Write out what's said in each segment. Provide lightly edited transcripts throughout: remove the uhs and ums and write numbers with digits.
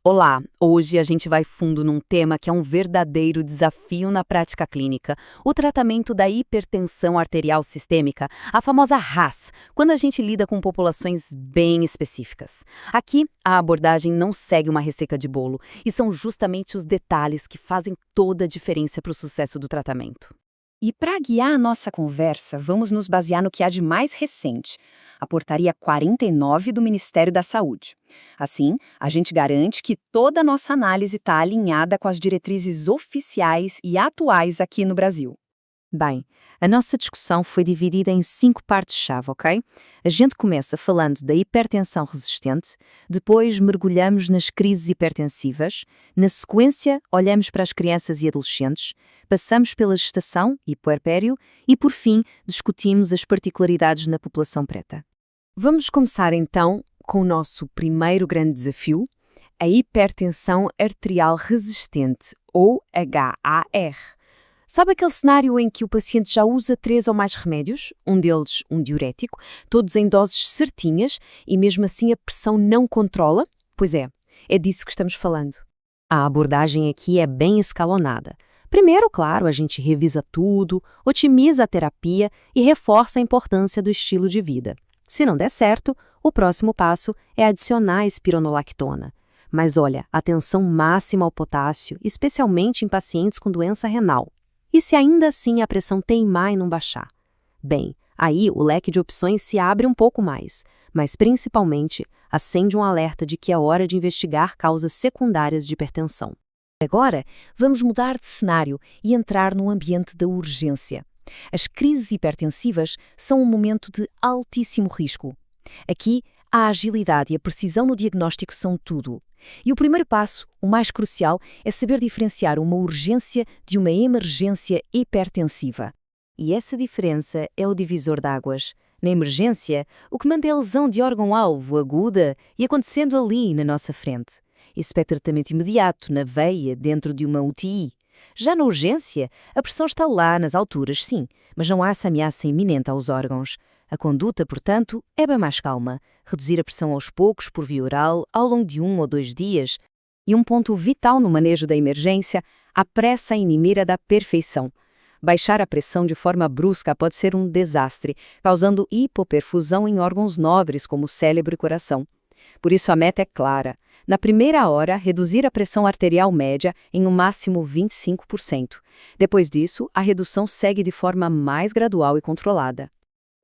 Olá, hoje a gente vai fundo num tema que é um verdadeiro desafio na prática clínica, o tratamento da hipertensão arterial sistêmica, a famosa RAS, quando a gente lida com populações bem específicas. Aqui, a abordagem não segue uma receita de bolo, e são justamente os detalhes que fazem toda a diferença para o sucesso do tratamento. E para guiar a nossa conversa, vamos nos basear no que há de mais recente, a Portaria 49 do Ministério da Saúde. Assim, a gente garante que toda a nossa análise está alinhada com as diretrizes oficiais e atuais aqui no Brasil. Bem, a nossa discussão foi dividida em 5 partes-chave, ok? A gente começa falando da hipertensão resistente, depois mergulhamos nas crises hipertensivas, na sequência olhamos para as crianças e adolescentes, passamos pela gestação e puerpério e, por fim, discutimos as particularidades na população preta. Vamos começar então com o nosso primeiro grande desafio, a hipertensão arterial resistente, ou HAR. Sabe aquele cenário em que o paciente já usa 3 ou mais remédios, um deles um diurético, todos em doses certinhas e mesmo assim a pressão não controla? Pois é disso que estamos falando. A abordagem aqui é bem escalonada. Primeiro, claro, a gente revisa tudo, otimiza a terapia e reforça a importância do estilo de vida. Se não der certo, o próximo passo é adicionar espironolactona. Mas olha, atenção máxima ao potássio, especialmente em pacientes com doença renal. E se ainda assim a pressão teimar em não baixar? Bem, aí o leque de opções se abre um pouco mais, mas principalmente acende um alerta de que é hora de investigar causas secundárias de hipertensão. Agora, vamos mudar de cenário e entrar no ambiente da urgência. As crises hipertensivas são um momento de altíssimo risco. Aqui, a agilidade e a precisão no diagnóstico são tudo. E o primeiro passo, o mais crucial, é saber diferenciar uma urgência de uma emergência hipertensiva. E essa diferença é o divisor de águas. Na emergência, o que mantém a lesão de órgão-alvo aguda e acontecendo ali na nossa frente. Isso é tratamento imediato, na veia, dentro de uma UTI. Já na urgência, a pressão está lá nas alturas, sim, mas não há essa ameaça iminente aos órgãos. A conduta, portanto, é bem mais calma. Reduzir a pressão aos poucos, por via oral, ao longo de 1 ou 2 dias. E um ponto vital no manejo da emergência, a pressa inimira da perfeição. Baixar a pressão de forma brusca pode ser um desastre, causando hipoperfusão em órgãos nobres como o cérebro e coração. Por isso a meta é clara. Na primeira hora, reduzir a pressão arterial média em no máximo 25%. Depois disso, a redução segue de forma mais gradual e controlada.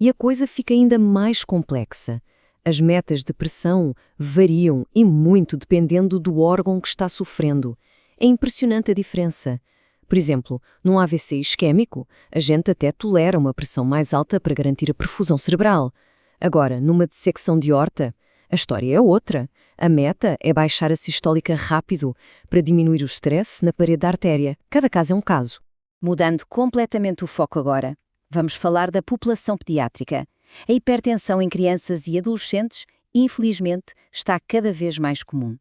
E a coisa fica ainda mais complexa. As metas de pressão variam e muito dependendo do órgão que está sofrendo. É impressionante a diferença. Por exemplo, num AVC isquémico, a gente até tolera uma pressão mais alta para garantir a perfusão cerebral. Agora, numa dissecção de aorta, a história é outra. A meta é baixar a sistólica rápido para diminuir o stress na parede da artéria. Cada caso é um caso. Mudando completamente o foco agora, vamos falar da população pediátrica. A hipertensão em crianças e adolescentes, infelizmente, está cada vez mais comum.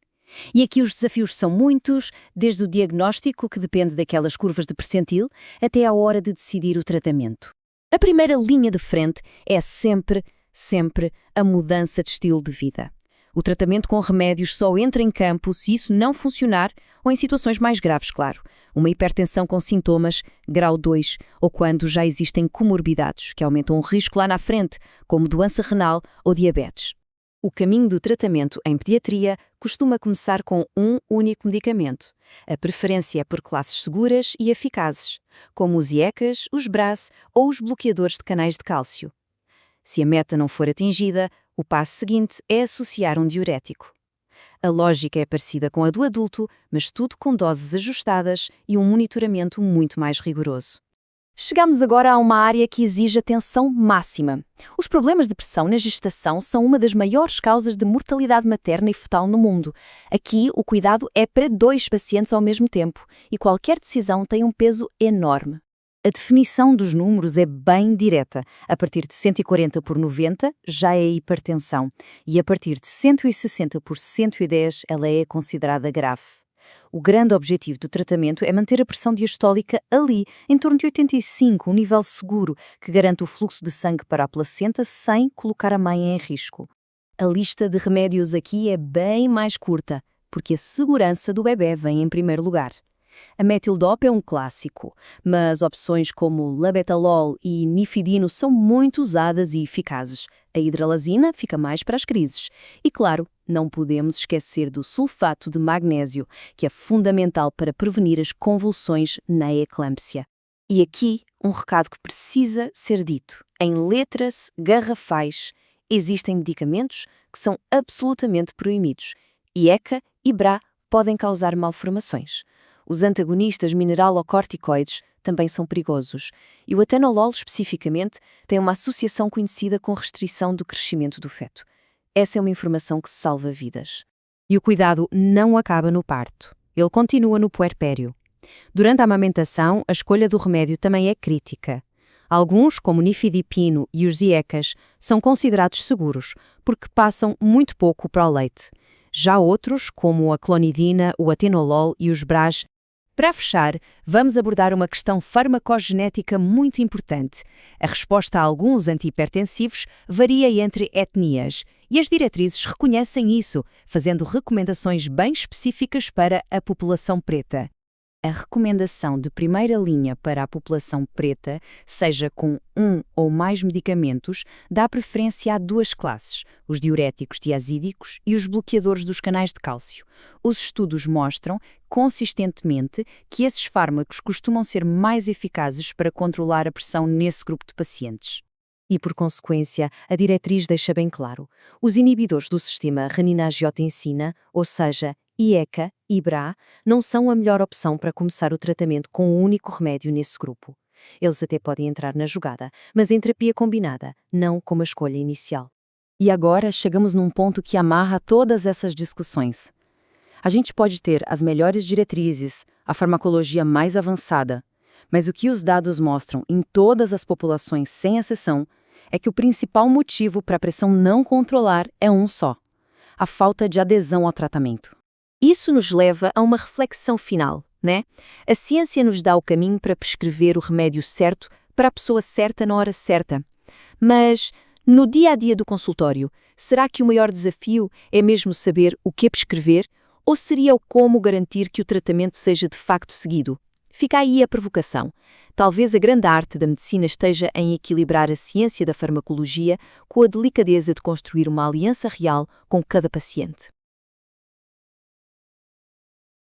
E aqui os desafios são muitos, desde o diagnóstico, que depende daquelas curvas de percentil, até à hora de decidir o tratamento. A primeira linha de frente é sempre a mudança de estilo de vida. O tratamento com remédios só entra em campo se isso não funcionar ou em situações mais graves, claro. Uma hipertensão com sintomas, grau 2, ou quando já existem comorbidades que aumentam o risco lá na frente, como doença renal ou diabetes. O caminho do tratamento em pediatria costuma começar com um único medicamento. A preferência é por classes seguras e eficazes, como os IECAs, os BRAS ou os bloqueadores de canais de cálcio. Se a meta não for atingida, o passo seguinte é associar um diurético. A lógica é parecida com a do adulto, mas tudo com doses ajustadas e um monitoramento muito mais rigoroso. Chegamos agora a uma área que exige atenção máxima. Os problemas de pressão na gestação são uma das maiores causas de mortalidade materna e fetal no mundo. Aqui, o cuidado é para 2 pacientes ao mesmo tempo e qualquer decisão tem um peso enorme. A definição dos números é bem direta. A partir de 140 por 90 já é hipertensão e a partir de 160 por 110 ela é considerada grave. O grande objetivo do tratamento é manter a pressão diastólica ali, em torno de 85, um nível seguro, que garante o fluxo de sangue para a placenta sem colocar a mãe em risco. A lista de remédios aqui é bem mais curta. porque a segurança do bebê vem em primeiro lugar. A metildopa é um clássico, mas opções como labetalol e nifedino são muito usadas e eficazes. A hidralazina fica mais para as crises. E claro, não podemos esquecer do sulfato de magnésio, que é fundamental para prevenir as convulsões na eclâmpsia. E aqui, um recado que precisa ser dito. Em letras garrafais, existem medicamentos que são absolutamente proibidos. IECA e BRA podem causar malformações. Os antagonistas mineralocorticoides também são perigosos, e o atenolol especificamente tem uma associação conhecida com restrição do crescimento do feto. Essa é uma informação que salva vidas. E o cuidado não acaba no parto. Ele continua no puerpério. Durante a amamentação, a escolha do remédio também é crítica. Alguns, como o nifedipino e os IECAs, são considerados seguros, porque passam muito pouco para o leite. Já outros, como a clonidina, o atenolol e os BRAs. Para fechar, vamos abordar uma questão farmacogenética muito importante. A resposta a alguns antihipertensivos varia entre etnias, e as diretrizes reconhecem isso, fazendo recomendações bem específicas para a população preta. A recomendação de primeira linha para a população preta, seja com um ou mais medicamentos, dá preferência a duas classes, os diuréticos tiazídicos e os bloqueadores dos canais de cálcio. Os estudos mostram, consistentemente, que esses fármacos costumam ser mais eficazes para controlar a pressão nesse grupo de pacientes. E, por consequência, a diretriz deixa bem claro, os inibidores do sistema renina-angiotensina, ou seja, IECA e BRA, não são a melhor opção para começar o tratamento com um único remédio nesse grupo. Eles até podem entrar na jogada, mas em terapia combinada, não como a escolha inicial. E agora chegamos num ponto que amarra todas essas discussões. A gente pode ter as melhores diretrizes, a farmacologia mais avançada, mas o que os dados mostram em todas as populações sem exceção é que o principal motivo para a pressão não controlar é um só: a falta de adesão ao tratamento. Isso nos leva a uma reflexão final, né? A ciência nos dá o caminho para prescrever o remédio certo para a pessoa certa na hora certa. Mas, no dia a dia do consultório, será que o maior desafio é mesmo saber o que prescrever ou seria o como garantir que o tratamento seja de facto seguido? Fica aí a provocação. Talvez a grande arte da medicina esteja em equilibrar a ciência da farmacologia com a delicadeza de construir uma aliança real com cada paciente.